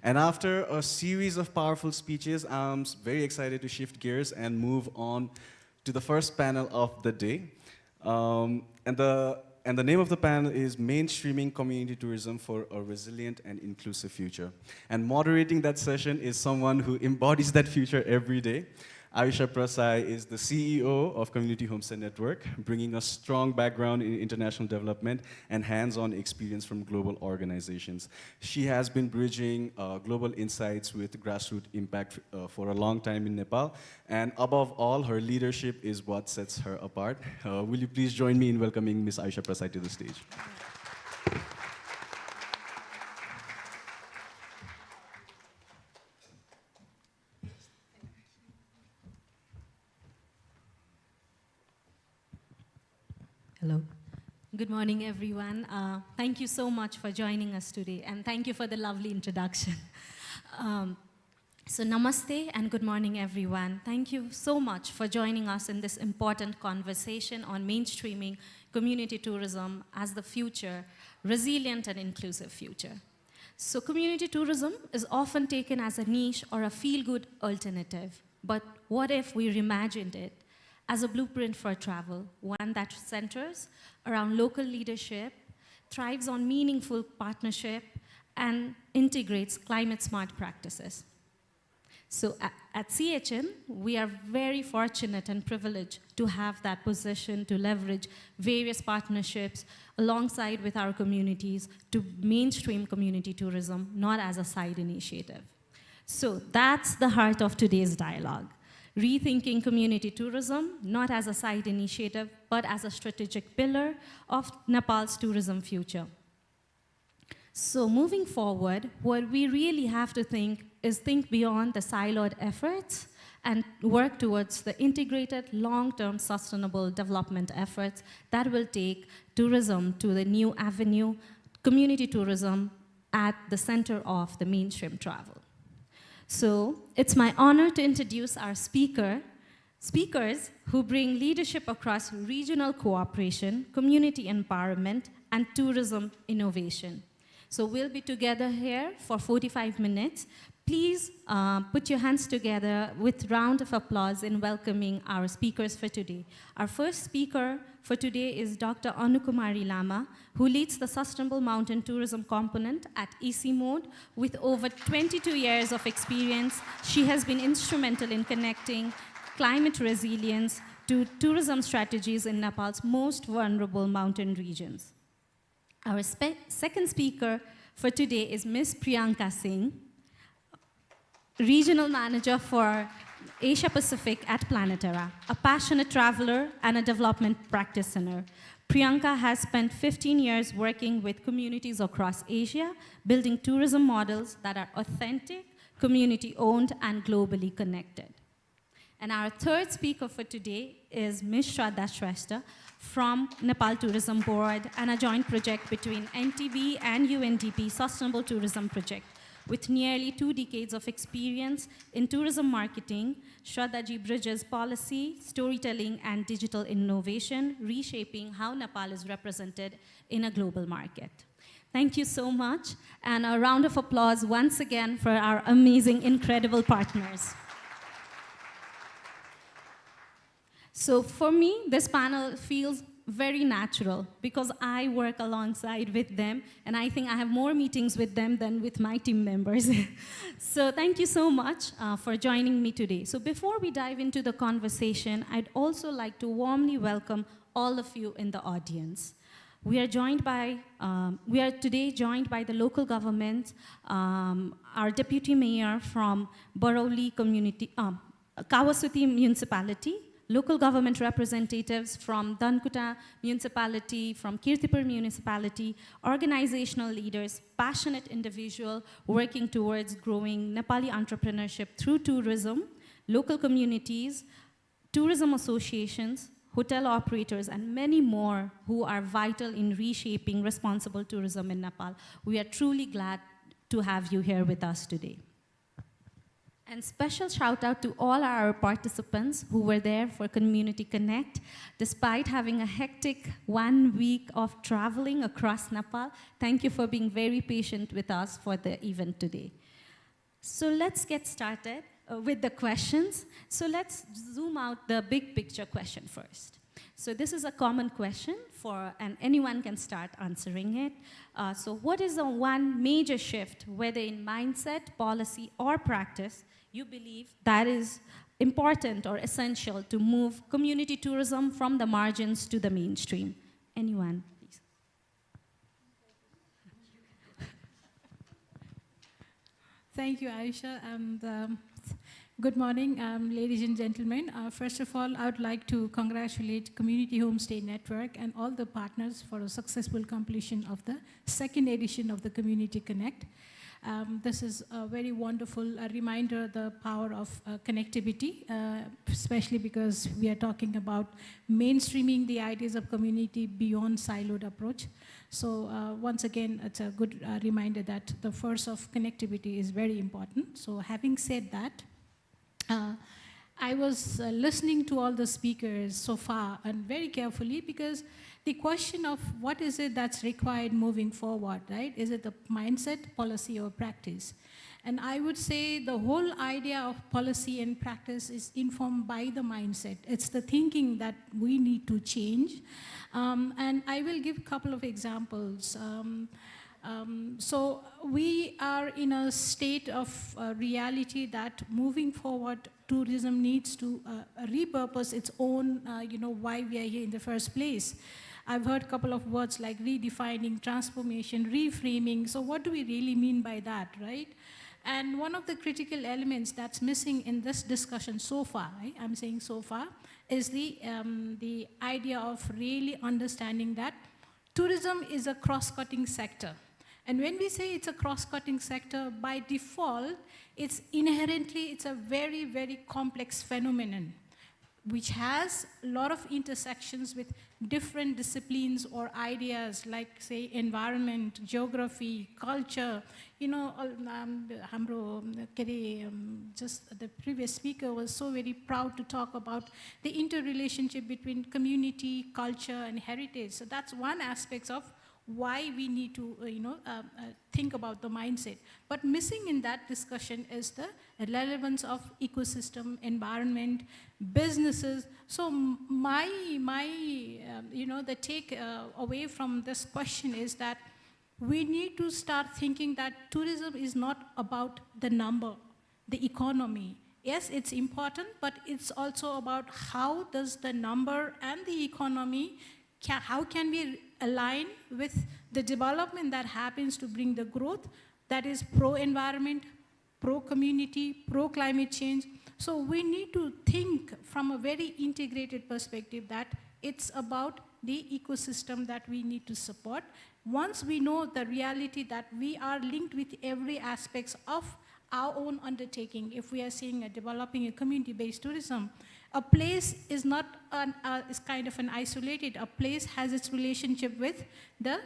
And after a series of powerful speeches, I'm very excited to shift gears and move on to the first panel of the day. And the name of the panel is Mainstreaming Community Tourism for a Resilient and Inclusive Future. And moderating that session is someone who embodies that future every day. Ayesha Prasai is the CEO of Community Homestay Network, bringing a strong background in international development and hands-on experience from global organizations. She has been bridging global insights with grassroots impact for a long time in Nepal. And above all, her leadership is what sets her apart. Will you please join me in welcoming Ms. Ayesha Prasai to the stage? Hello. Good morning, everyone. Thank you so much for joining us today, and thank you for the lovely introduction. So namaste and good morning, everyone. Thank you so much for joining us in this important conversation on mainstreaming community tourism as the future, resilient and inclusive future. So community tourism is often taken as a niche or a feel-good alternative, but what if we reimagined it as a blueprint for travel, one that centers around local leadership, thrives on meaningful partnership, and integrates climate-smart practices. So at CHN, we are very fortunate and privileged to have that position to leverage various partnerships alongside with our communities to mainstream community tourism, not as a side initiative. So that's the heart of today's dialogue. Rethinking community tourism, not as a side initiative, but as a strategic pillar of Nepal's tourism future. So moving forward, what we really have to think is think beyond the siloed efforts and work towards the integrated long-term sustainable development efforts that will take tourism to the new avenue, community tourism at the center of the mainstream travel. So it's my honor to introduce our speakers who bring leadership across regional cooperation, community empowerment, and tourism innovation. So we'll be together here for 45 minutes. Please put your hands together with a round of applause in welcoming our speakers for today. Our first speaker for today is Dr. Anukumari Lama, who leads the Sustainable Mountain Tourism component at EC Mode. With over 22 years of experience, she has been instrumental in connecting climate resilience to tourism strategies in Nepal's most vulnerable mountain regions. Our second speaker for today is Ms. Priyanka Singh, Regional Manager for Asia Pacific at Planetara, a passionate traveler and a development practitioner. Priyanka has spent 15 years working with communities across Asia, building tourism models that are authentic, community-owned, and globally connected. And our third speaker for today is Ms. Shraddha Shrestha from Nepal Tourism Board and a joint project between NTB and UNDP Sustainable Tourism Project. With nearly 2 decades of experience in tourism marketing, Shraddhaji bridges policy, storytelling, and digital innovation, reshaping how Nepal is represented in a global market. Thank you so much, and a round of applause once again for our amazing, incredible partners. So for me, this panel feels very natural because I work alongside with them, and I think I have more meetings with them than with my team members. So thank you so much for joining me today. So before we dive into the conversation, I'd also like to warmly welcome all of you in the audience. We are today joined by the local government, our deputy mayor from Barauli community, Kawasuthi municipality, local government representatives from Dhankuta municipality, from Kirtipur municipality, organizational leaders, passionate individuals working towards growing Nepali entrepreneurship through tourism, local communities, tourism associations, hotel operators, and many more who are vital in reshaping responsible tourism in Nepal. We are truly glad to have you here with us today. And special shout out to all our participants who were there for Community Connect. Despite having a hectic 1 week of traveling across Nepal, thank you for being very patient with us for the event today. So let's get started with the questions. So let's zoom out the big picture question first. So this is a common question and anyone can start answering it. So what is the one major shift, whether in mindset, policy, or practice, you believe that is important or essential to move community tourism from the margins to the mainstream? Anyone, please. Thank you, Aisha, and good morning, ladies and gentlemen. First of all, I would like to congratulate Community Homestay Network and all the partners for a successful completion of the second edition of the Community Connect. This is a very wonderful reminder of the power of connectivity, especially because we are talking about mainstreaming the ideas of community beyond siloed approach. So once again, it's a good reminder that the force of connectivity is very important. So having said that, I was listening to all the speakers so far and very carefully, because the question of what is it that's required moving forward, right? Is it the mindset, policy, or practice? And I would say the whole idea of policy and practice is informed by the mindset. It's the thinking that we need to change. And I will give a couple of examples. So we are in a state of reality that moving forward, tourism needs to repurpose its own, why we are here in the first place. I've heard a couple of words like redefining, transformation, reframing. So what do we really mean by that, right? And one of the critical elements that's missing in this discussion so far, right? I'm saying so far, is the idea of really understanding that tourism is a cross-cutting sector. And when we say it's a cross-cutting sector, by default, it's a very, very complex phenomenon, which has a lot of intersections with different disciplines or ideas like, say, environment, geography, culture. Just the previous speaker was so very proud to talk about the interrelationship between community, culture, and heritage. So that's one aspect of why we need to, think about the mindset. But missing in that discussion is the relevance of ecosystem, environment, businesses. So the take away from this question is that we need to start thinking that tourism is not about the number, the economy. Yes, it's important, but it's also about how does the number and the economy, how can we align with the development that happens to bring the growth that is pro-environment, pro-community, pro-climate change. So we need to think from a very integrated perspective that it's about the ecosystem that we need to support. Once we know the reality that we are linked with every aspect of our own undertaking, if we are seeing developing a community-based tourism, a place is not is kind of an isolated. A place has its relationship with the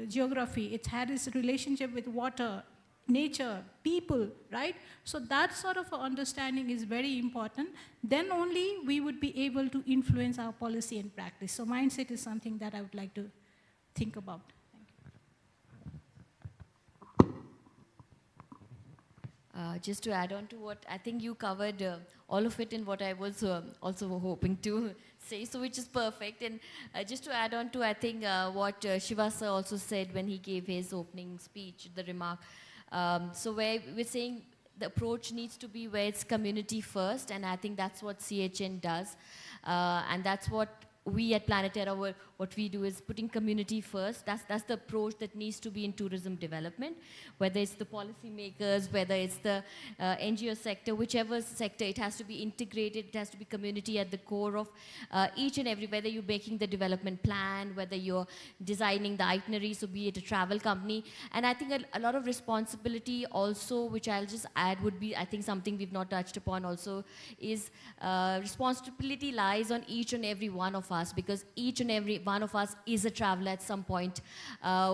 geography. It had its relationship with water, nature, people, right? So that sort of understanding is very important. Then only we would be able to influence our policy and practice. So mindset is something that I would like to think about. Just to add on to what I think you covered all of it in what I was also hoping to say, so which is perfect. And just to add on to, I think, what Shiva sir also said when he gave his opening speech, the remark. So where we're saying the approach needs to be where it's community first, and I think that's what CHN does. And that's what we at Planeterra, what we do is putting community first. That's the approach that needs to be in tourism development, whether it's the policymakers, whether it's the NGO sector, whichever sector, it has to be integrated, it has to be community at the core of each and every, whether you're making the development plan, whether you're designing the itinerary, so be it a travel company. And I think a lot of responsibility also, which I'll just add would be, I think something we've not touched upon also, is responsibility lies on each and every one of us, because each and every one of us is a traveler at some point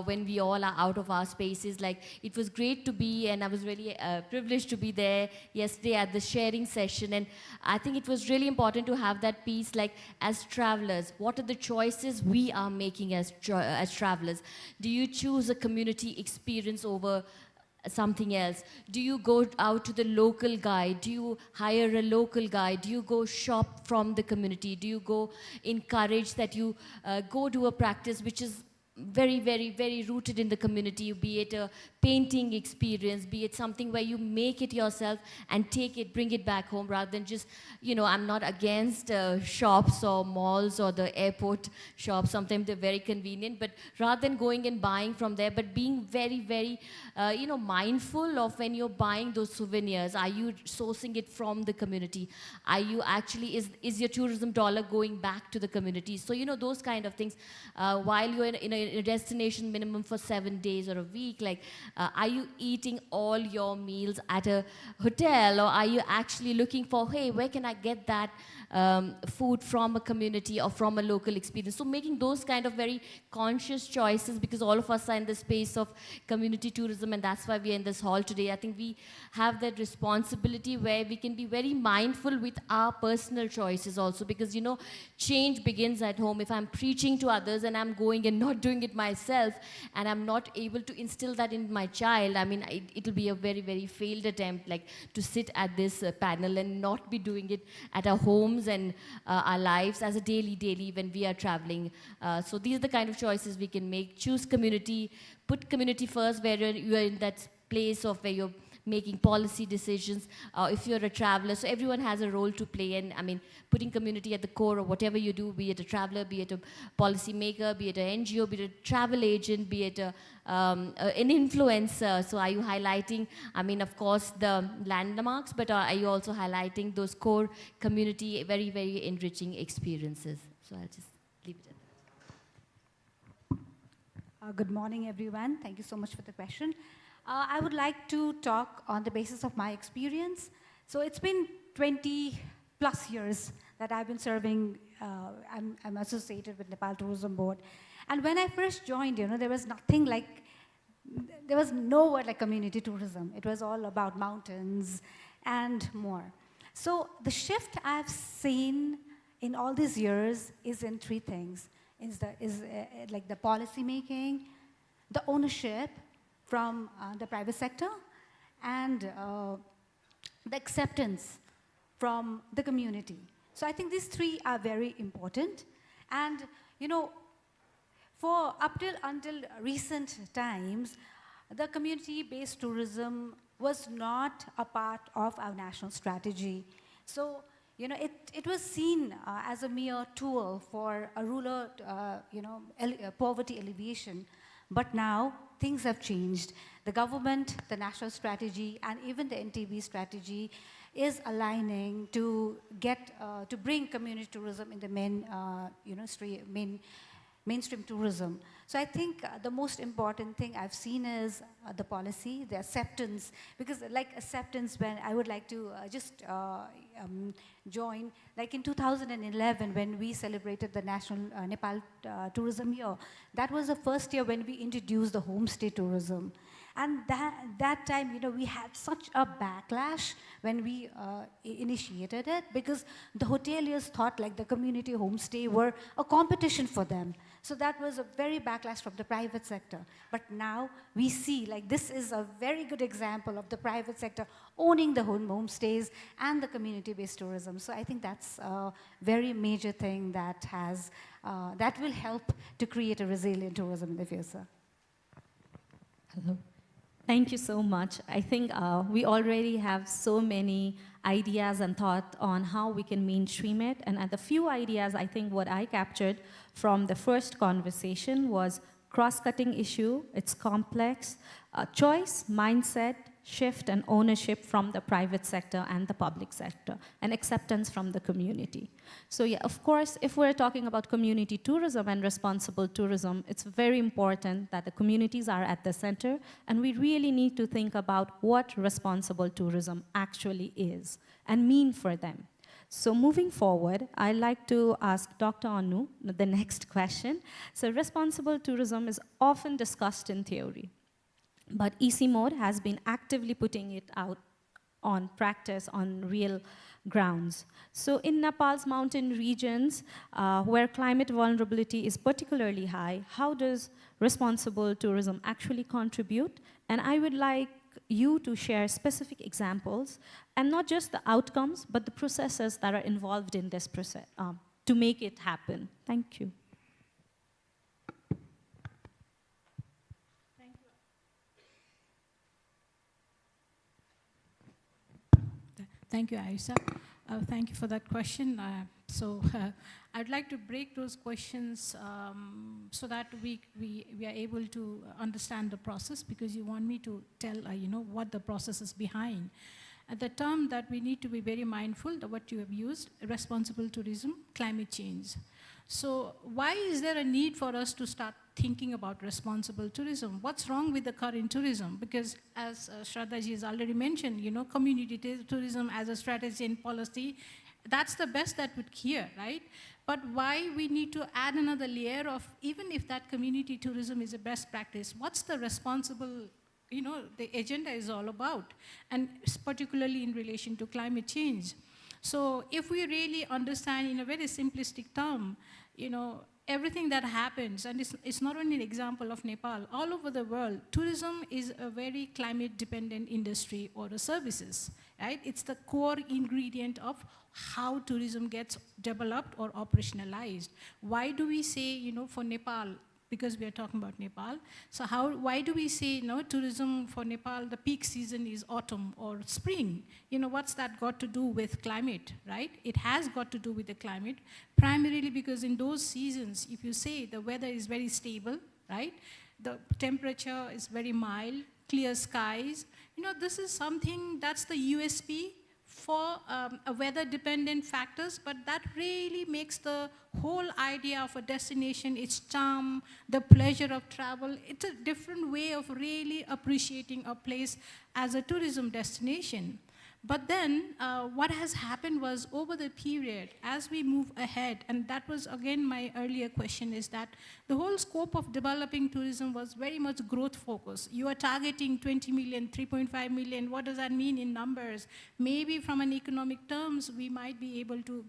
when we all are out of our spaces. Like, it was great to be, and I was really privileged to be there yesterday at the sharing session, and I think it was really important to have that piece, like, as travelers, what are the choices we are making as travelers? Do you choose a community experience over something else? Do you go out to the local guide? Do you hire a local guide? Do you go shop from the community? Do you go encourage that you go to a practice which is very, very, very rooted in the community, be it a painting experience, be it something where you make it yourself and take it, bring it back home, rather than just, I'm not against shops or malls or the airport shops. Sometimes they're very convenient, but rather than going and buying from there, but being very, very, mindful of when you're buying those souvenirs. Are you sourcing it from the community? Are you actually, is your tourism dollar going back to the community? So, those kind of things. While you're in a destination minimum for 7 days or a week, are you eating all your meals at a hotel, or are you actually looking for, hey, where can I get that food from a community or from a local experience? So making those kind of very conscious choices, because all of us are in the space of community tourism, and that's why we are in this hall today. I think we have that responsibility where we can be very mindful with our personal choices also, because change begins at home. If I'm preaching to others and I'm going and not doing it myself, and I'm not able to instill that in my child, it'll be a very, very failed attempt, to sit at this panel and not be doing it at our homes and our lives as a daily when we are traveling. So these are the kind of choices we can make. Choose community, put community first where you are in that place of where you're making policy decisions, if you're a traveler. So everyone has a role to play, and putting community at the core of whatever you do, be it a traveler, be it a policy maker, be it an NGO, be it a travel agent, be it an influencer. So are you highlighting, of course, the landmarks, but are you also highlighting those core community, very, very enriching experiences? So I'll just leave it at that. Good morning, everyone. Thank you so much for the question. I would like to talk on the basis of my experience. So it's been 20 plus years that I've been serving. I'm associated with Nepal Tourism Board. And when I first joined, there was there was no word like community tourism. It was all about mountains and more. So the shift I've seen in all these years is in three things. Is like the policy making, the ownership from the private sector, and the acceptance from the community. So I think these three are very important. And, until recent times, the community-based tourism was not a part of our national strategy. So, it was seen as a mere tool for a rural, poverty alleviation. But now, things have changed. The government, the national strategy, and even the NTB strategy is aligning to bring community tourism in the mainstream tourism. So I think the most important thing I've seen is the policy, the acceptance, because acceptance, when I would like to join, in 2011 when we celebrated the National Nepal Tourism Year, that was the first year when we introduced the homestay tourism. And that time, we had such a backlash when we initiated it, because the hoteliers thought the community homestay were a competition for them. So that was a very backlash from the private sector. But now we see this is a very good example of the private sector owning the homestays and the community-based tourism. So I think that's a very major thing that will help to create a resilient tourism in the future. Hello. Thank you so much. I think we already have so many ideas and thought on how we can mainstream it. And the few ideas, I think what I captured from the first conversation was cross-cutting issue, it's complex, choice, mindset, shift, and ownership from the private sector and the public sector, and acceptance from the community. So yeah, of course, if we're talking about community tourism and responsible tourism, it's very important that the communities are at the center, and we really need to think about what responsible tourism actually is and mean for them. So moving forward, I'd like to ask Dr. Anu the next question. So responsible tourism is often discussed in theory, but EC Mode has been actively putting it out on practice on real grounds. So in Nepal's mountain regions, where climate vulnerability is particularly high, how does responsible tourism actually contribute? And I would like you to share specific examples, and not just the outcomes, but the processes that are involved in this process to make it happen. Thank you. Thank you, Aisha. Thank you for that question. I'd like to break those questions so that we are able to understand the process, because you want me to tell what the process is behind. The term that we need to be very mindful of what you have used, responsible tourism, climate change. So why is there a need for us to start thinking about responsible tourism? What's wrong with the current tourism? Because as Shraddha ji has already mentioned, community tourism as a strategy and policy, that's the best that would hear, right? But why we need to add another layer of, even if that community tourism is a best practice, what's the responsible, the agenda is all about, and particularly in relation to climate change. So if we really understand in a very simplistic term, everything that happens, and it's not only an example of Nepal, all over the world, tourism is a very climate-dependent industry or a services, right? It's the core ingredient of how tourism gets developed or operationalized. Why do we say, for Nepal, because we are talking about Nepal, so why do we say, tourism for Nepal, the peak season is autumn or spring? What's that got to do with climate, right? It has got to do with the climate, primarily because in those seasons, if you say the weather is very stable, right? The temperature is very mild, clear skies. This is something that's the USP for a weather-dependent factors, but that really makes the whole idea of a destination, its charm, the pleasure of travel. It's a different way of really appreciating a place as a tourism destination. But then what has happened was, over the period, as we move ahead, and that was again my earlier question, is that the whole scope of developing tourism was very much growth focused. You are targeting 20 million, 3.5 million, what does that mean in numbers? Maybe from an economic terms, we might be able to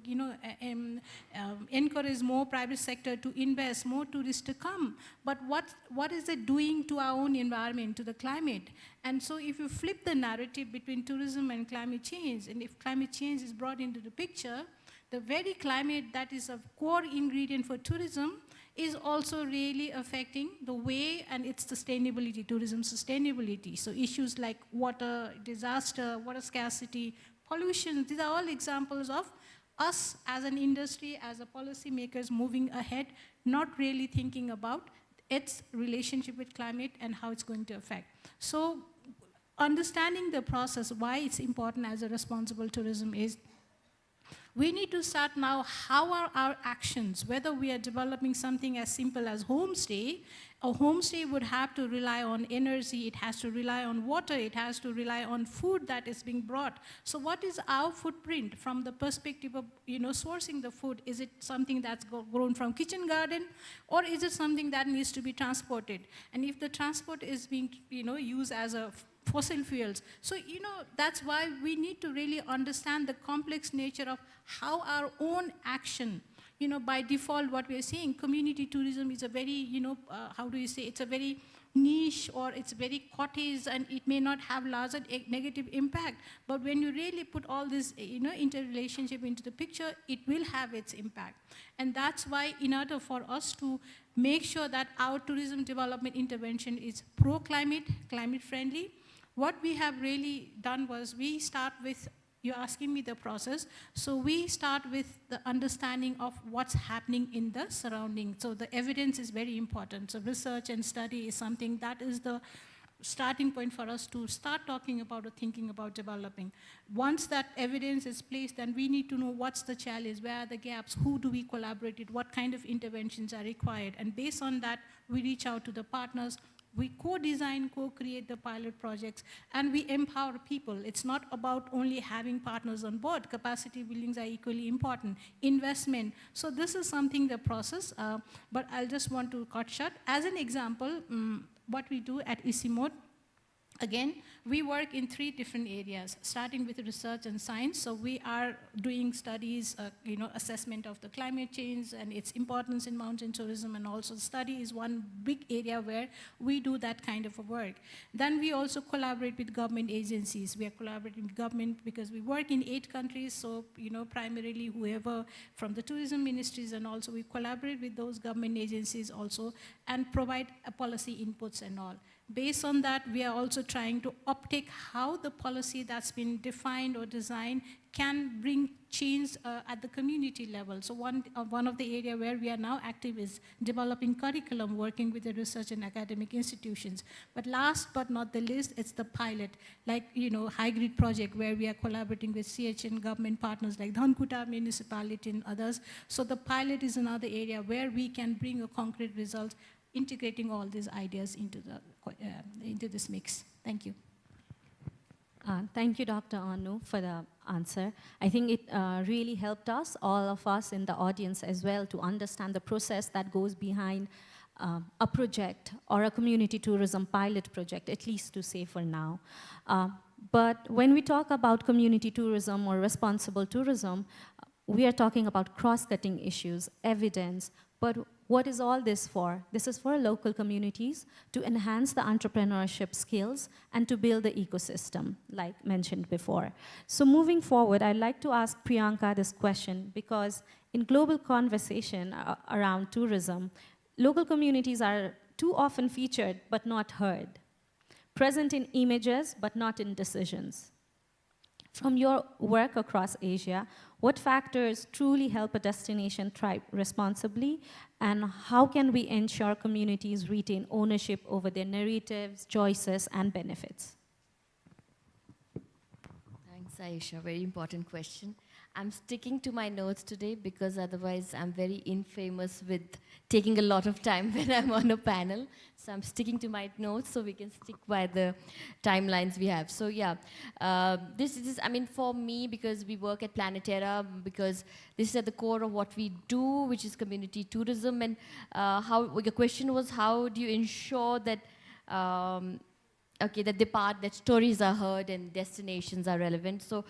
encourage more private sector to invest, more tourists to come. But what is it doing to our own environment, to the climate? And so if you flip the narrative between tourism and climate change, and if climate change is brought into the picture, the very climate that is a core ingredient for tourism is also really affecting the way and its sustainability, tourism sustainability. So issues like water, disaster, water scarcity, pollution, these are all examples of us as an industry, as a policymakers moving ahead, not really thinking about its relationship with climate and how it's going to affect. So understanding the process, why it's important as a responsible tourism is, we need to start now, how are our actions, whether we are developing something as simple as homestay. A homestay would have to rely on energy, it has to rely on water, it has to rely on food that is being brought. So what is our footprint from the perspective of sourcing the food? Is it something that's grown from kitchen garden, or is it something that needs to be transported? And if the transport is being used as a fossil fuels. So, that's why we need to really understand the complex nature of how our own action, by default, what we are seeing, community tourism is a very, it's a very niche, or it's very cottage, and it may not have larger negative impact. But when you really put all this, interrelationship into the picture, it will have its impact. And that's why, in order for us to make sure that our tourism development intervention is pro-climate, climate-friendly, what we have really done was, we start with, you're asking me the process, so we start with the understanding of what's happening in the surrounding. So the evidence is very important. So research and study is something that is the starting point for us to start talking about or thinking about developing. Once that evidence is placed, then we need to know what's the challenge, where are the gaps, who do we collaborate with, what kind of interventions are required. And based on that, we reach out to the partners. We co-design, co-create the pilot projects, and we empower people. It's not about only having partners on board. Capacity buildings are equally important. Investment. So this is something, the process, but I'll just want to cut short. As an example, what we do at ICIMOD, Again, we work in 3 different areas, starting with research and science. So we are doing studies, assessment of the climate change and its importance in mountain tourism, and also study is one big area where we do that kind of a work. Then we also collaborate with government agencies. We are collaborating with government because we work in 8 countries, so primarily whoever from the tourism ministries, and also we collaborate with those government agencies also and provide policy inputs and all. Based on that, we are also trying to uptake how the policy that's been defined or designed can bring change at the community level. So one of the area where we are now active is developing curriculum, working with the research and academic institutions. But last but not the least, it's the pilot, like High Grid project, where we are collaborating with CHN government partners like Dhankuta municipality and others. So the pilot is another area where we can bring a concrete result, integrating all these ideas into this mix. Thank you. Thank you, Dr. Anu, for the answer. I think it really helped us, all of us in the audience as well, to understand the process that goes behind a project or a community tourism pilot project, at least to say for now. But when we talk about community tourism or responsible tourism, we are talking about cross-cutting issues, evidence, but what is all this for? This is for local communities to enhance the entrepreneurship skills and to build the ecosystem, like mentioned before. So moving forward, I'd like to ask Priyanka this question, because in global conversation around tourism, local communities are too often featured but not heard, present in images but not in decisions. From your work across Asia, what factors truly help a destination thrive responsibly, and how can we ensure communities retain ownership over their narratives, choices, and benefits? Thanks, Ayesha. Very important question. I'm sticking to my notes today because otherwise I'm very infamous with taking a lot of time when I'm on a panel. So I'm sticking to my notes so we can stick by the timelines we have. So yeah, this is, I mean, for me, because we work at Planetera, because this is at the core of what we do, which is community tourism. And your question was, how do you ensure that that stories are heard and destinations are relevant? So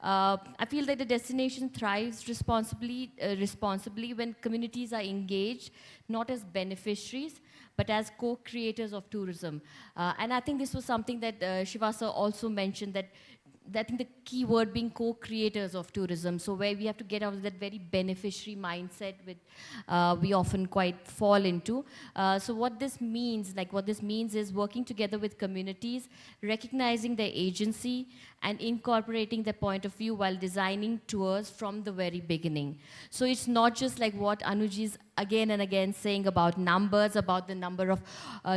I feel that the destination thrives responsibly when communities are engaged, not as beneficiaries, but as co-creators of tourism. And I think this was something that Shiva sir also mentioned, that I think the key word being co-creators of tourism. So where we have to get out of that very beneficiary mindset which we often quite fall into. So what this means is working together with communities, recognizing their agency, and incorporating their point of view while designing tours from the very beginning. So it's not just like what Anuji is again and again saying about numbers, about the number of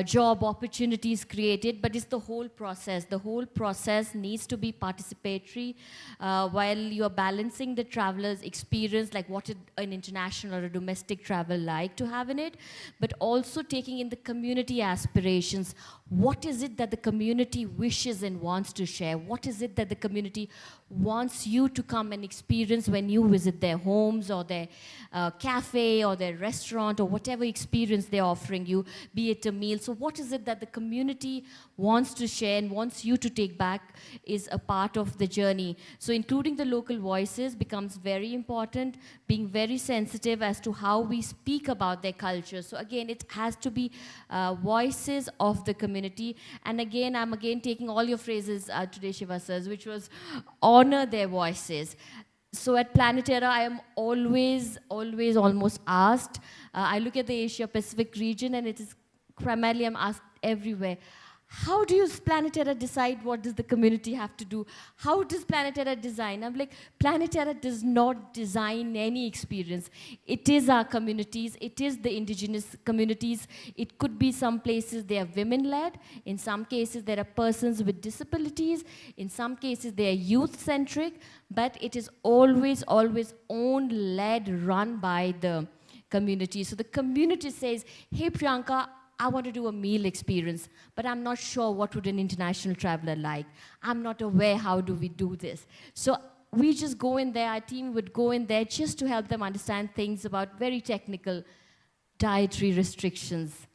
job opportunities created, but it's the whole process. The whole process needs to be participatory while you're balancing the traveler's experience, like what an international or a domestic travel like to have in it, but also taking in the community aspirations. What is it that the community wishes and wants to share? What is it that the community wants you to come and experience when you visit their homes or their cafe or their restaurant or whatever experience they're offering you, be it a meal? So what is it that the community wants to share and wants you to take back is a part of the journey. So including the local voices becomes very important, being very sensitive as to how we speak about their culture. So again, it has to be voices of the community. And again, I'm taking all your phrases today, Shiva sirs, which was honor their voices. So at Planetera, I am always almost asked, I look at the Asia Pacific region and it is primarily I'm asked everywhere, how do you Planetera decide what does the community have to do? How does Planetera design? I'm like, Planetera does not design any experience. It is our communities. It is the indigenous communities. It could be some places they are women-led. In some cases, there are persons with disabilities. In some cases, they are youth-centric. But it is always owned, led, run by the community. So the community says, hey, Priyanka, I want to do a meal experience, but I'm not sure what would an international traveler like. I'm not aware how do we do this. So we just go in there, our team would go in there just to help them understand things about very technical dietary restrictions,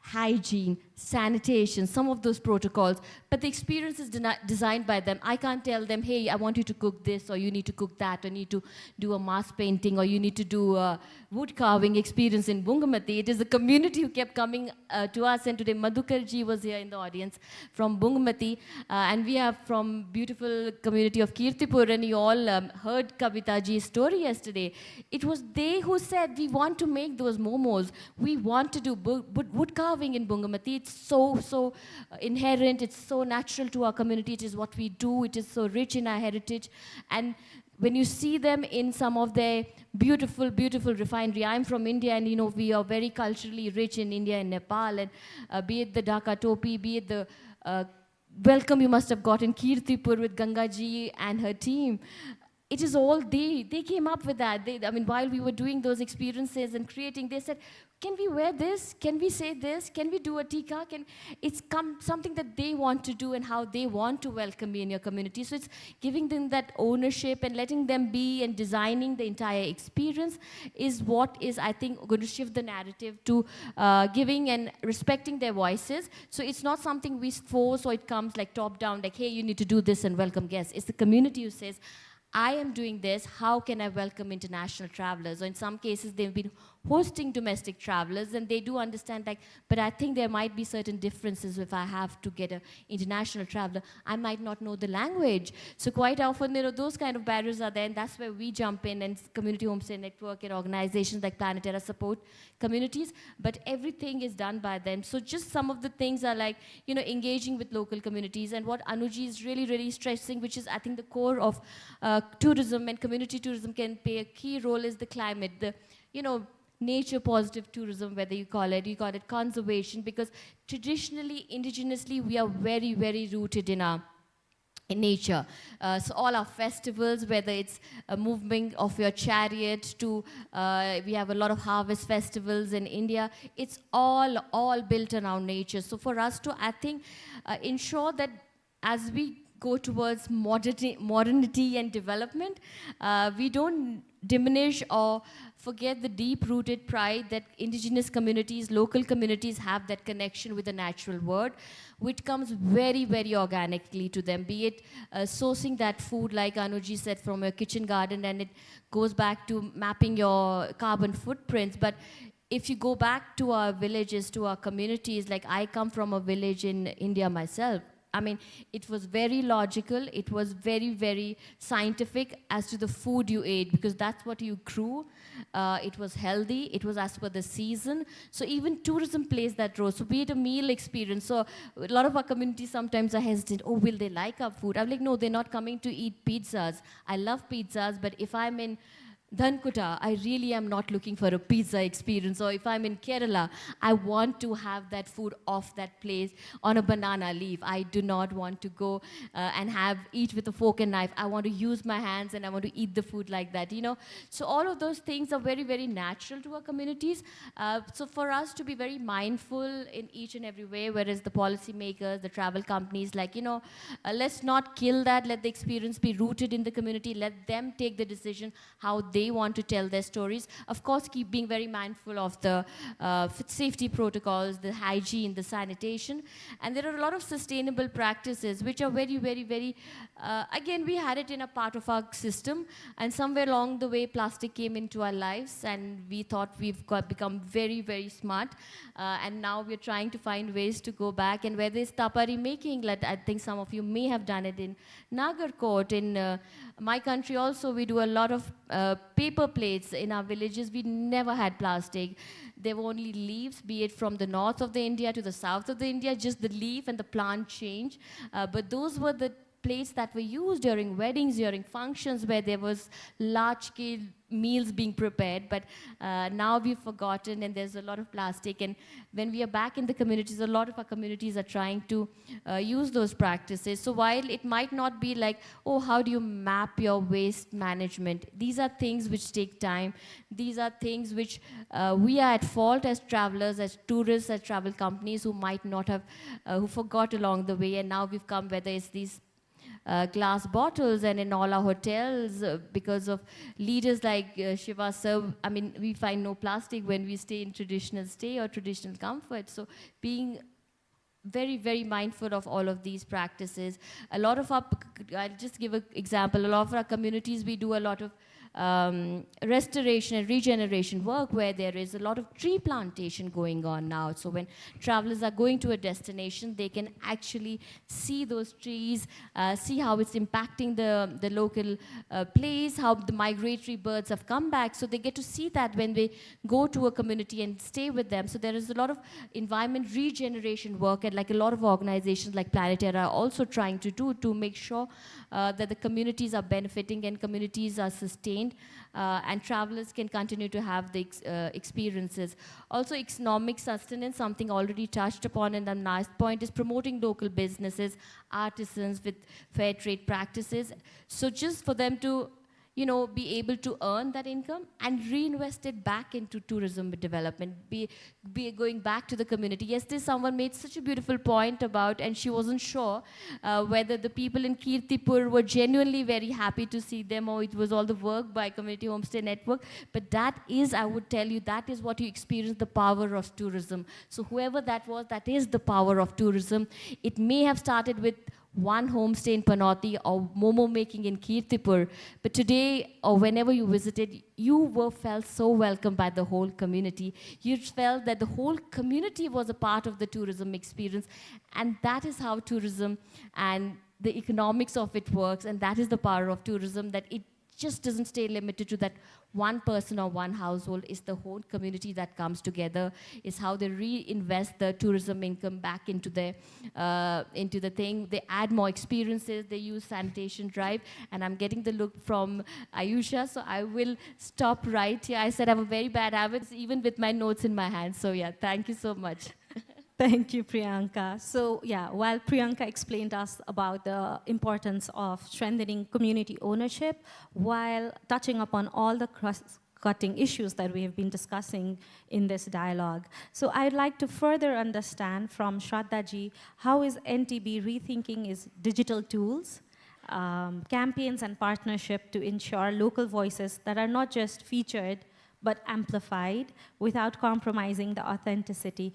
hygiene, sanitation, some of those protocols, but the experience is designed by them. I can't tell them, hey, I want you to cook this, or you need to cook that, or you need to do a mask painting, or you need to do a wood carving experience in Bungamati. It is the community who kept coming to us, and today Madhukarji was here in the audience from Bungamati, and we have from beautiful community of Kirtipur, and you all heard Kavitaji's story yesterday. It was they who said, we want to make those momos, we want to do wood carving in Bungamati. It's so inherent, it's so natural to our community, it is what we do, it is so rich in our heritage. And when you see them in some of their beautiful, beautiful refinery, I'm from India, and you know, we are very culturally rich in India and Nepal, and be it the Dhaka Topi, be it the welcome you must have got in Kirtipur with Gangaji and her team. It is all they came up with that. I mean, while we were doing those experiences and creating, they said, can we wear this? Can we say this? Can we do a tika? It's something that they want to do and how they want to welcome you in your community. So it's giving them that ownership and letting them be and designing the entire experience is what is, I think, going to shift the narrative to giving and respecting their voices. So it's not something we force or it comes like top down, like, hey, you need to do this and welcome guests. It's the community who says, I am doing this, how can I welcome international travelers? Or in some cases, they've been hosting domestic travelers, and they do understand, like, but I think there might be certain differences if I have to get an international traveler. I might not know the language. So quite often, you know, those kind of barriers are there, and that's where we jump in, and Community Homestay Network and organizations like Planetera support communities, but everything is done by them. So just some of the things are like, you know, engaging with local communities, and what Anuji is really, really stressing, which is, I think, the core of tourism and community tourism can play a key role, is the climate, the, you know, nature positive tourism, whether you call it conservation, because traditionally, indigenously, we are very, very rooted in nature. So all our festivals, whether it's a movement of your chariot to, we have a lot of harvest festivals in India, it's all built around nature. So for us to, I think, ensure that as we go towards modernity and development, we don't diminish or forget the deep-rooted pride that indigenous communities, local communities have, that connection with the natural world, which comes very, very organically to them, be it sourcing that food, like Anuji said, from your kitchen garden, and it goes back to mapping your carbon footprints. But if you go back to our villages, to our communities, like I come from a village in India myself, I mean, it was very logical, it was very, very scientific as to the food you ate, because that's what you grew. It was healthy, it was as per the season. So even tourism plays that role. So be it a meal experience. So a lot of our communities sometimes are hesitant, oh, will they like our food? I'm like, no, they're not coming to eat pizzas. I love pizzas, but if I'm in Dhankuta, I really am not looking for a pizza experience. Or if I'm in Kerala, I want to have that food off that place on a banana leaf. I do not want to go and eat with a fork and knife. I want to use my hands and I want to eat the food like that, you know. So all of those things are very, very natural to our communities. So for us to be very mindful in each and every way, whereas the policymakers, the travel companies, like, you know, let's not kill that. Let the experience be rooted in the community. Let them take the decision how they want to tell their stories. Of course, keep being very mindful of the safety protocols, the hygiene, the sanitation. And there are a lot of sustainable practices which are very, very, very, again, we had it in a part of our system. And somewhere along the way, plastic came into our lives and we thought we've become very, very smart. And now we're trying to find ways to go back. And whether it's tapari making, like I think some of you may have done it in Nagarkot. In my country also, we do a lot of paper plates in our villages. We never had plastic. There were only leaves, be it from the north of the India to the south of the India, just the leaf and the plant change. But those were the plates that were used during weddings, during functions where there was large-scale meals being prepared, but now we've forgotten and there's a lot of plastic. And when we are back in the communities, a lot of our communities are trying to use those practices. So while it might not be like, oh, how do you map your waste management? These are things which take time. These are things which we are at fault as travelers, as tourists, as travel companies who might not have, who forgot along the way. And now we've come, whether it's these glass bottles and in all our hotels because of leaders like Shiva sir. I mean, we find no plastic when we stay in traditional stay or traditional comfort. So being very, very mindful of all of these practices. A lot of our, I'll just give an example, a lot of our communities, we do a lot of restoration and regeneration work where there is a lot of tree plantation going on now. So when travelers are going to a destination, they can actually see those trees, see how it's impacting the local place, how the migratory birds have come back. So they get to see that when they go to a community and stay with them. So there is a lot of environment regeneration work, and like a lot of organizations like Planetera are also trying to do to make sure that the communities are benefiting and communities are sustained, and travelers can continue to have the experiences. Also, economic sustenance, something already touched upon, and the last point is promoting local businesses, artisans with fair trade practices. So just for them to be able to earn that income and reinvest it back into tourism development, be going back to the community. Yesterday, someone made such a beautiful point about, and she wasn't sure whether the people in Kirtipur were genuinely very happy to see them, or it was all the work by Community Homestay Network. But that is, I would tell you, that is what you experience, the power of tourism. So whoever that was, that is the power of tourism. It may have started with one homestay in Panoti or momo making in Kirtipur, but today or whenever you visited, you were felt so welcome by the whole community. You felt that the whole community was a part of the tourism experience, and that is how tourism and the economics of it works, and that is the power of tourism, that it just doesn't stay limited to that one person or one household. It's the whole community that comes together. It's how they reinvest the tourism income back into the thing. They add more experiences. They use sanitation drive. And I'm getting the look from Ayusha, so I will stop right here. I said I have a very bad habit, even with my notes in my hand. So yeah, thank you so much. Thank you, Priyanka. So yeah, while Priyanka explained us about the importance of strengthening community ownership, while touching upon all the cross-cutting issues that we have been discussing in this dialogue. So I'd like to further understand from Shraddha ji, how is NTB rethinking its digital tools, campaigns and partnership to ensure local voices that are not just featured, but amplified without compromising the authenticity.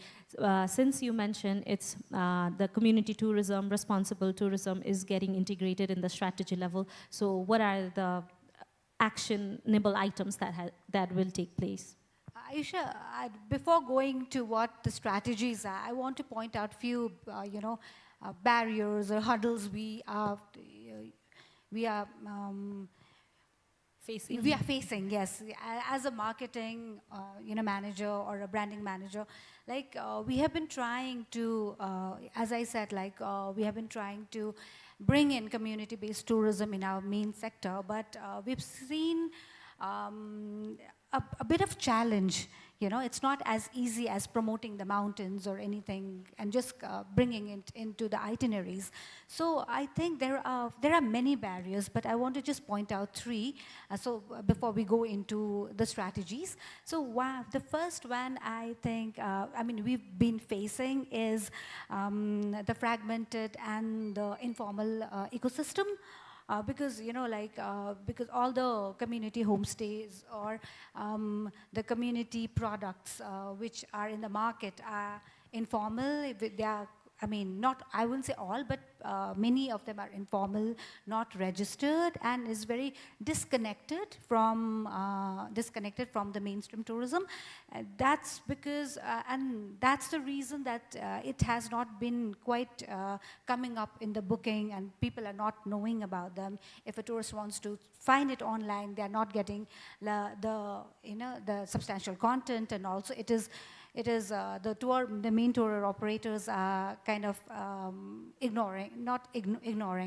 Since you mentioned it's the community tourism, responsible tourism is getting integrated in the strategy level. So what are the actionable items that will take place? Ayusha, before going to what the strategies are, I want to point out few, barriers or hurdles we are facing, yes, as a marketing, manager or a branding manager. Like we have been trying to, as I said, we have been trying to bring in community-based tourism in our main sector, but we've seen a bit of challenge. It's not as easy as promoting the mountains or anything and just bringing it into the itineraries. So I think there are many barriers, but I want to just point out three. Before we go into the strategies, so the first one I think we've been facing is the fragmented and the informal ecosystem. Because because all the community homestays or the community products which are in the market are informal. They are, I wouldn't say all, but many of them are informal, not registered, and is very disconnected from the mainstream tourism. That's because, and that's the reason that it has not been quite coming up in the booking, and people are not knowing about them. If a tourist wants to find it online, they are not getting the substantial content, and also it is the main tour operators are kind of ignoring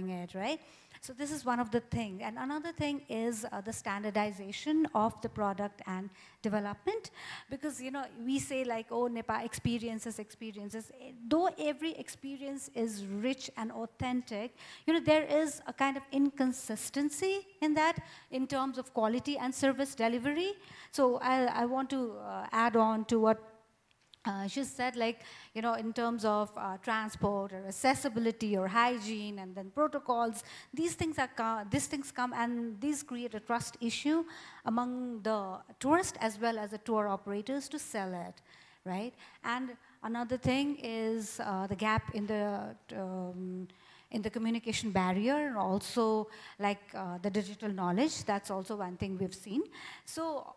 it, right? So this is one of the things. And another thing is the standardization of the product and development. Because, we say like, oh, Nepal experiences. Though every experience is rich and authentic, there is a kind of inconsistency in that in terms of quality and service delivery. So I want to add on to what she said, in terms of transport or accessibility or hygiene and then protocols, these things come and these create a trust issue among the tourists as well as the tour operators to sell it, right? And Another thing is the gap in the communication barrier, and also like the digital knowledge. That's also one thing we've seen. So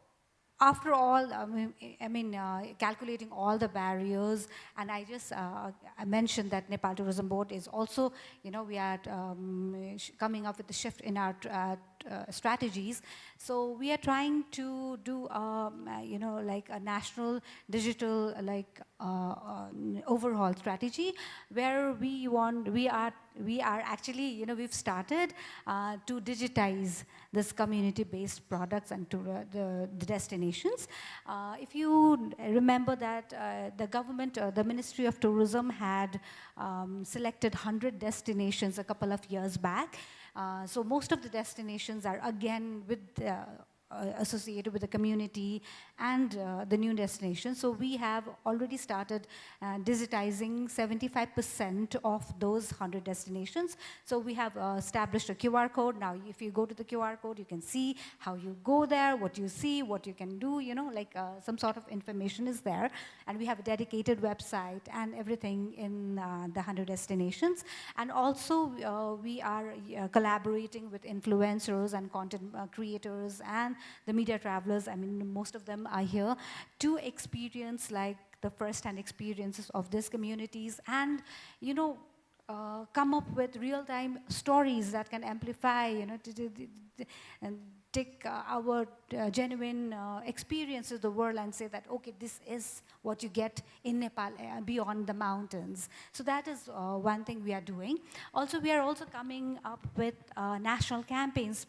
after all, calculating all the barriers, and I mentioned that Nepal Tourism Board is also, we are coming up with a shift in our strategies. So we are trying to do, like a national digital overhaul strategy, where we are actually, we've started to digitize this community-based products and to the destinations. If you remember that the government, the Ministry of Tourism had selected 100 destinations a couple of years back. So most of the destinations are again with associated with the community and the new destination. So we have already started digitizing 75% of those 100 destinations. So we have established a QR code. Now, if you go to the QR code, you can see how you go there, what you see, what you can do, some sort of information is there. And we have a dedicated website and everything in the 100 destinations. And also, we are collaborating with influencers and content creators and the media travelers. I mean, most of them are here to experience like the first-hand experiences of these communities and, come up with real-time stories that can amplify, and take our genuine experiences of the world and say that, okay, this is what you get in Nepal beyond the mountains. So that is one thing we are doing. Also, we are also coming up with national campaigns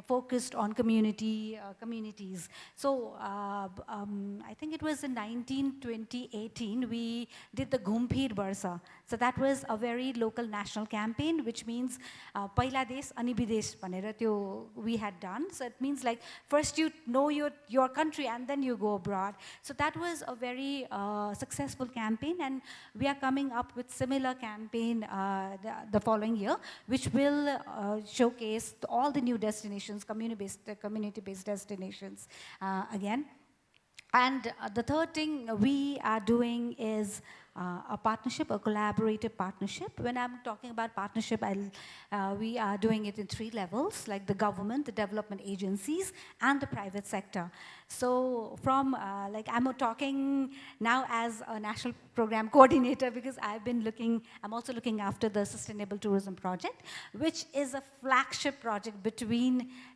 focused on communities. So I think it was in 2018, we did the Gumpir Barsa. So that was a very local national campaign, which means Paila Desh Ani Bidesh bhanera tyo we had done. So it means like first you know your country and then you go abroad. So that was a very successful campaign, and we are coming up with similar campaign the following year, which will showcase all the new destinations, community-based destinations again. And the third thing we are doing is a partnership, a collaborative partnership. When I'm talking about partnership, we are doing it in 3 levels, like the government, the development agencies, and the private sector. So from, I'm talking now as a national program coordinator because I'm also looking after the Sustainable Tourism Project, which is a flagship project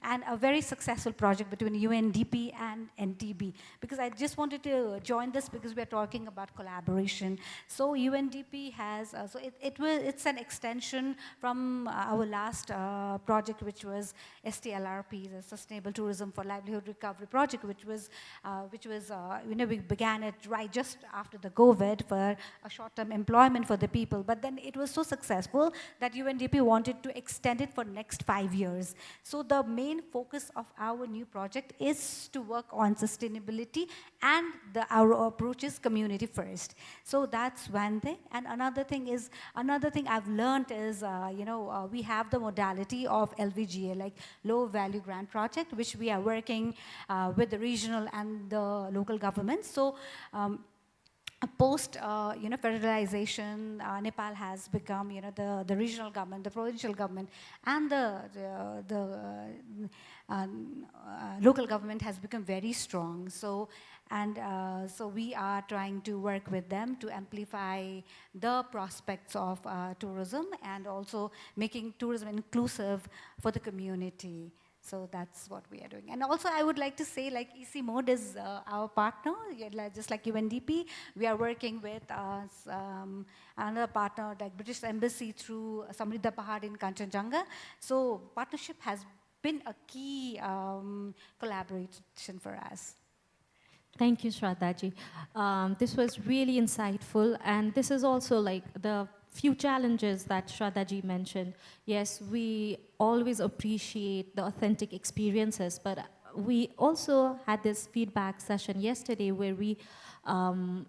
and a very successful project between UNDP and NTB. Because I just wanted to join this because we're talking about collaboration. So UNDP has, it's an extension from our last project, which was STLRP, the Sustainable Tourism for Livelihood Recovery Project, which was we began it right just after the COVID for a short-term employment for the people. But then it was so successful that UNDP wanted to extend it for next 5 years. So the main focus of our new project is to work on sustainability, and our approach is community first. So that's one thing. And another thing I've learned is, we have the modality of LVGA, like low value grant project, which we are working with the regional and the local governments. So post federalization, Nepal has become the regional government, the provincial government, and the local government has become very strong. So we are trying to work with them to amplify the prospects of tourism and also making tourism inclusive for the community. So that's what we are doing. And also I would like to say, like, EC Mode is our partner, just like UNDP. We are working with another partner, like British Embassy through Samriddha Pahad in Kanchenjunga. So partnership has been a key collaboration for us. Thank you, Shraddhaji. This was really insightful, and this is also like the few challenges that Shraddhaji mentioned. Yes, we always appreciate the authentic experiences, but we also had this feedback session yesterday where we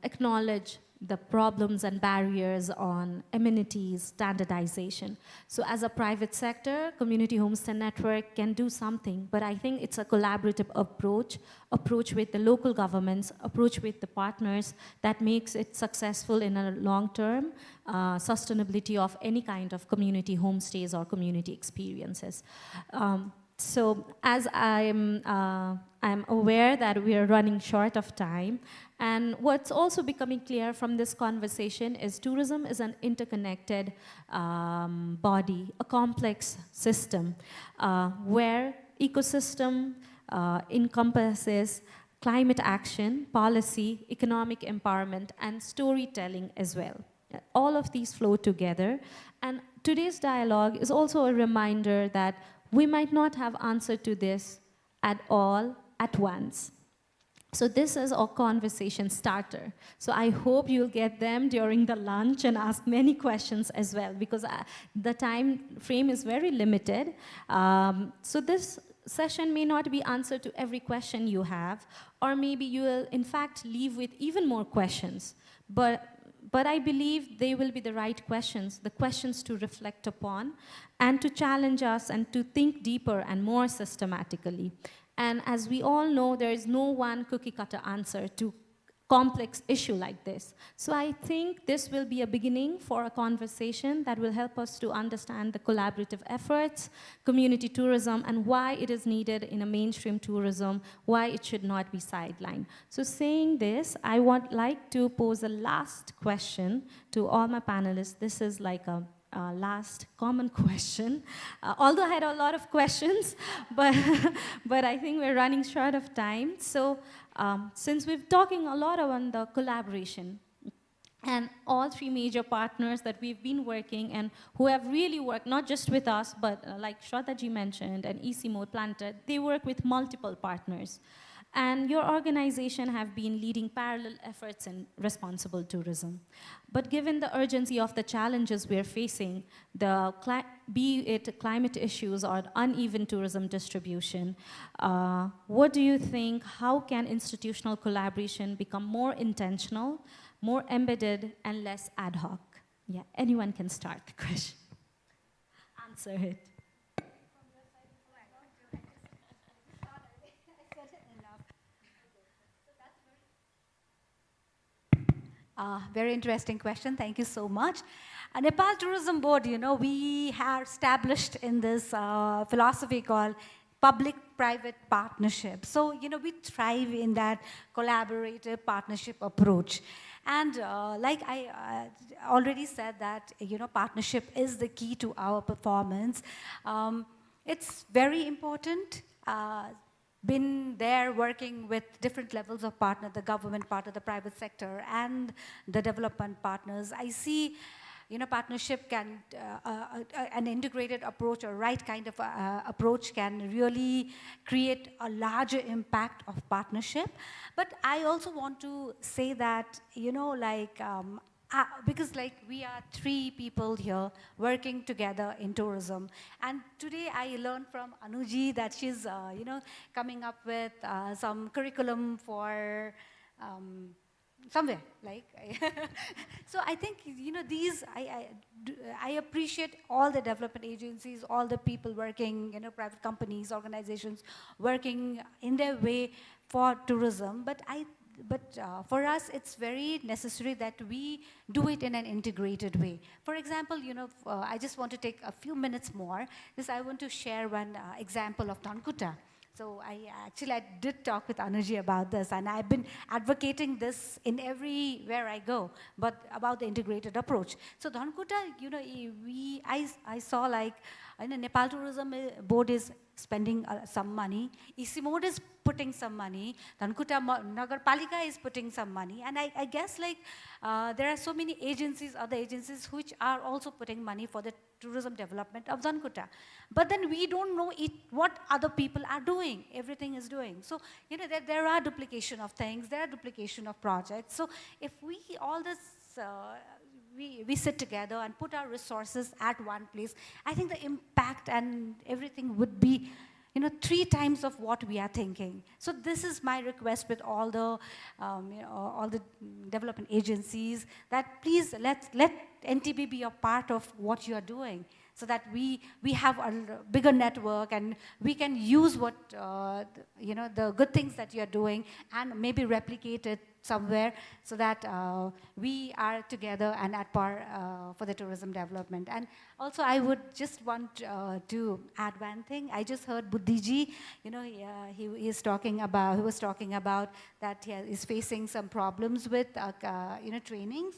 acknowledge the problems and barriers on amenities, standardization. So as a private sector, Community Homestay Network can do something, but I think it's a collaborative approach with the local governments, approach with the partners that makes it successful in a long-term sustainability of any kind of community homestays or community experiences. So as I'm aware that we are running short of time, and what's also becoming clear from this conversation is tourism is an interconnected body, a complex system where ecosystem encompasses climate action, policy, economic empowerment, and storytelling as well. All of these flow together, and today's dialogue is also a reminder that we might not have answer to this at all at once. So this is our conversation starter. So I hope you'll get them during the lunch and ask many questions as well, because the time frame is very limited. So this session may not be answer to every question you have, or maybe you will in fact leave with even more questions. But I believe they will be the right questions, the questions to reflect upon and to challenge us and to think deeper and more systematically. And as we all know, there is no one cookie-cutter answer to complex issue like this. So I think this will be a beginning for a conversation that will help us to understand the collaborative efforts, community tourism, and why it is needed in a mainstream tourism, why it should not be sidelined. So saying this, I would like to pose a last question to all my panelists. This is like a last common question, although I had a lot of questions, but, but I think we're running short of time. So since we're talking a lot on the collaboration, and all three major partners that we've been working and who have really worked, not just with us, but like Shraddha ji mentioned, and EC Mode Planet, they work with multiple partners. And your organization have been leading parallel efforts in responsible tourism. But given the urgency of the challenges we're facing, be it climate issues or uneven tourism distribution, what do you think, how can institutional collaboration become more intentional, more embedded, and less ad hoc? Yeah, anyone can start the question. Answer it. Very interesting question. Thank you so much. Nepal Tourism Board, you know, we have established in this philosophy called public-private partnership. So, you know, we thrive in that collaborative partnership approach. And like I already said that, you know, partnership is the key to our performance. It's very important. Been there working with different levels of partner, the government partner, the private sector, and the development partners. I see, you know, partnership can, an integrated approach or right kind of approach can really create a larger impact of partnership. But I also want to say that, you know, like, because like we are three people here working together in tourism, and today I learned from Anuji that she's you know, coming up with some curriculum for somewhere like so I think, you know, these I appreciate all the development agencies, all the people working, you know, private companies, organizations working in their way for tourism, but for us, it's very necessary that we do it in an integrated way. For example, you know, I just want to take a few minutes more. I want to share one example of Dhankuta. So I did talk with Anuji about this, and I've been advocating this in everywhere I go, but about the integrated approach. So Dhankuta, you know, I saw like, you know, Nepal Tourism Board is spending some money, EC Mode is putting some money, Dhankuta Nagarpalika is putting some money, and I guess like there are so many agencies, other agencies which are also putting money for the tourism development of Dhankuta. But then we don't know what other people are doing, everything is doing. So, you know, there are duplication of things, there are duplication of projects. So if we all this, we sit together and put our resources at one place, I think the impact and everything would be 3 times of what we are thinking. So this is my request with all the, all the development agencies, that please let NTB be a part of what you are doing, so that we have a bigger network and we can use what, the good things that you're doing and maybe replicate it somewhere, so that we are together and at par for the tourism development. And also I would just want to add one thing. I just heard Buddhiji, he was talking about that he is facing some problems with trainings.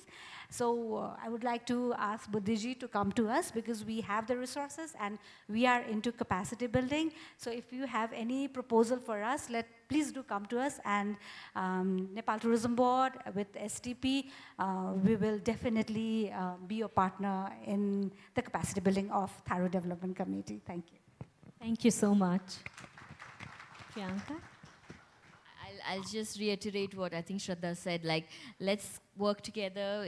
So I would like to ask Buddhiji to come to us, because we have the resources and we are into capacity building. So if you have any proposal for us, please do come to us, and Nepal Tourism Board with STP, we will definitely be your partner in the capacity building of Tharo Development Community. Thank you. Thank you so much. Priyanka? I'll just reiterate what I think Shraddha said, like, let's work together,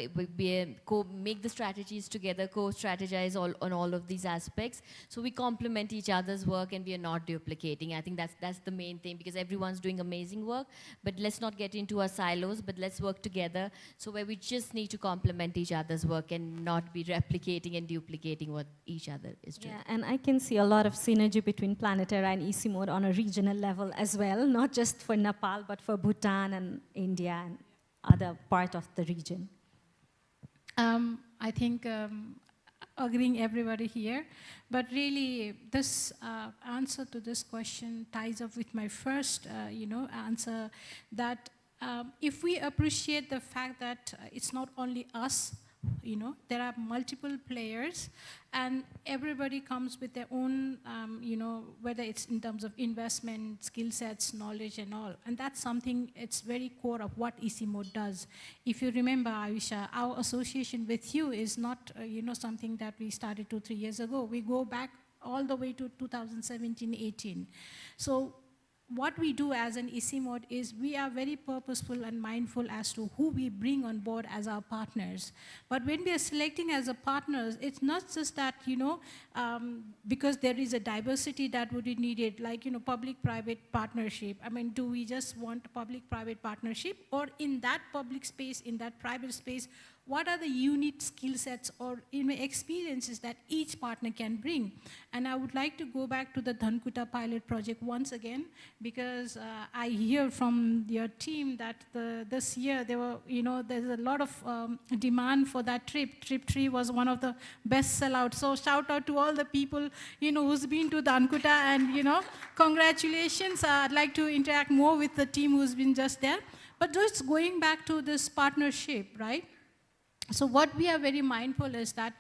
make the strategies together, co-strategize on all of these aspects, so we complement each other's work and we are not duplicating. I think that's the main thing, because everyone's doing amazing work, but let's not get into our silos, but let's work together, so where we just need to complement each other's work and not be replicating and duplicating what each other is doing. Yeah, and I can see a lot of synergy between Planetera and EC Mode on a regional level as well, not just for Nepal, but for Bhutan and India and other part of the region. I think agreeing everybody here, but really this answer to this question ties up with my first, answer, that if we appreciate the fact that it's not only us, there are multiple players, and everybody comes with their own, whether it's in terms of investment, skill sets, knowledge and all. And that's something, it's very core of what EC Mode does. If you remember, Aisha, our association with you is not, something that we started 2-3 years ago. We go back all the way to 2017-18. So what we do as an EC Mode is we are very purposeful and mindful as to who we bring on board as our partners. But when we are selecting as a partners, it's not just that, because there is a diversity that would be needed, like, public-private partnership. I mean, do we just want a public-private partnership? Or in that public space, in that private space, what are the unique skill sets or experiences that each partner can bring? And I would like to go back to the Dhankuta pilot project once again, because I hear from your team that this year there were, there's a lot of demand for that trip. Trip 3 was one of the best sellouts. So shout out to all the people, who's been to Dhankuta, and, congratulations. I'd like to interact more with the team who's been just there. But just going back to this partnership, right? So what we are very mindful is that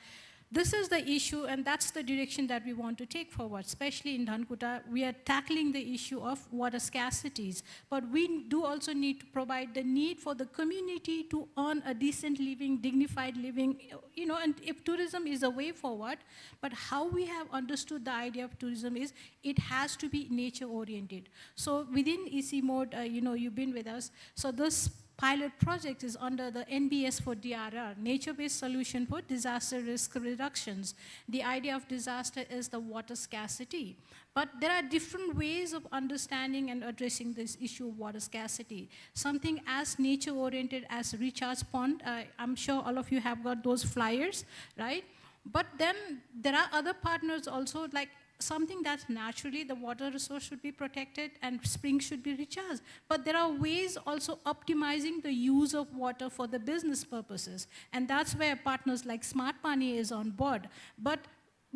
this is the issue, and that's the direction that we want to take forward, especially in Dhankuta. We are tackling the issue of water scarcities, but we do also need to provide the need for the community to earn a decent living, dignified living, and if tourism is a way forward, but how we have understood the idea of tourism is it has to be nature-oriented. So within EC Mode, you've been with us, so this pilot project is under the NBS for DRR, Nature-Based Solution for Disaster Risk Reductions. The idea of disaster is the water scarcity. But there are different ways of understanding and addressing this issue of water scarcity. Something as nature-oriented as Recharge Pond, I'm sure all of you have got those flyers, right? But then there are other partners also, like something that's naturally the water resource should be protected and springs should be recharged. But there are ways also optimizing the use of water for the business purposes. And that's where partners like Smart Pani is on board. But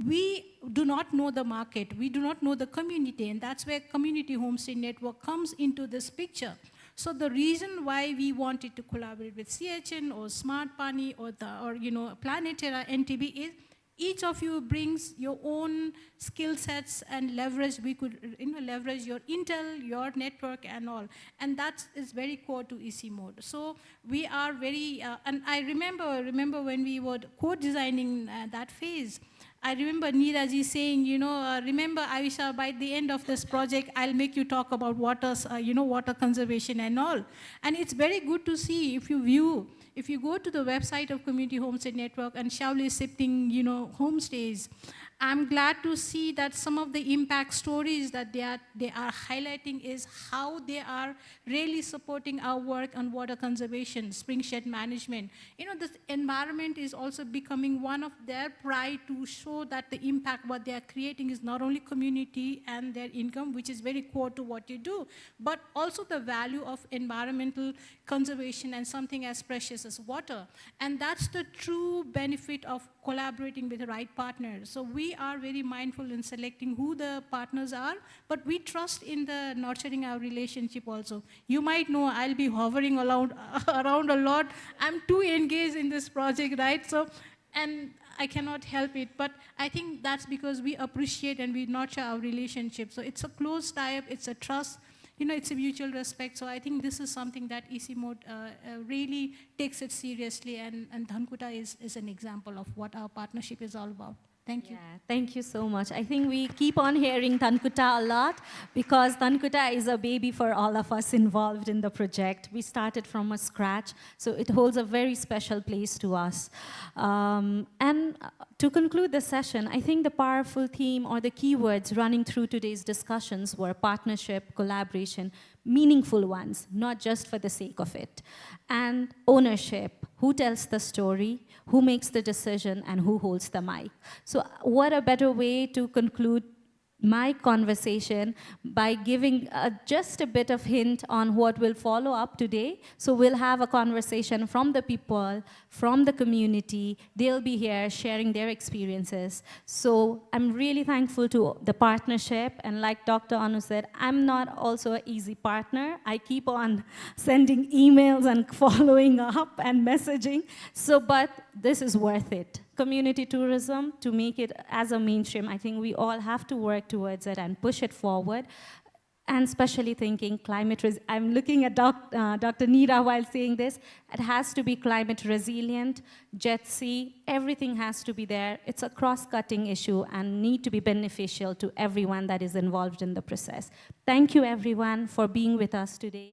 we do not know the market. We do not know the community. And that's where Community Homestay Network comes into this picture. So the reason why we wanted to collaborate with CHN or Smart Pani or Planetera NTB is each of you brings your own skill sets and leverage. We could leverage your intel, your network and all. And that is very core to EC Mode. So we are very, and I remember when we were co-designing that phase, I remember Neeraji saying, remember Aisha, by the end of this project, I'll make you talk about water conservation and all. And it's very good to see if you go to the website of Community Homestay Network and Shaolin Sipting, homestays, I'm glad to see that some of the impact stories that they are highlighting is how they are really supporting our work on water conservation, spring shed management. You know, this environment is also becoming one of their pride to show that the impact what they are creating is not only community and their income, which is very core to what you do, but also the value of environmental conservation and something as precious as water. And that's the true benefit of collaborating with the right partners. So we are very mindful in selecting who the partners are, but we trust in the nurturing our relationship also. You might know I'll be hovering around a lot. I'm too engaged in this project, right? So, and I cannot help it, but I think that's because we appreciate and we nurture our relationship. So it's a close tie-up, it's a trust, you know, it's a mutual respect. So I think this is something that EC Mode really takes it seriously, and Dhankuta is an example of what our partnership is all about. Thank you. Yeah, thank you so much. I think we keep on hearing Dhankuta a lot because Dhankuta is a baby for all of us involved in the project. We started from a scratch, so it holds a very special place to us. And to conclude the session, I think the powerful theme or the keywords running through today's discussions were partnership, collaboration, meaningful ones, not just for the sake of it, and ownership. Who tells the story, who makes the decision, and who holds the mic? So what a better way to conclude my conversation by giving just a bit of hint on what will follow up today. So we'll have a conversation from the people, from the community. They'll be here sharing their experiences. So I'm really thankful to the partnership. And like Dr. Anu said, I'm not also an easy partner. I keep on sending emails and following up and messaging. So, but this is worth it. Community tourism, to make it as a mainstream, I think we all have to work towards it and push it forward. And especially thinking climate, I'm looking at Dr. Neera while saying this, it has to be climate resilient, JETSI, everything has to be there. It's a cross-cutting issue and need to be beneficial to everyone that is involved in the process. Thank you everyone for being with us today.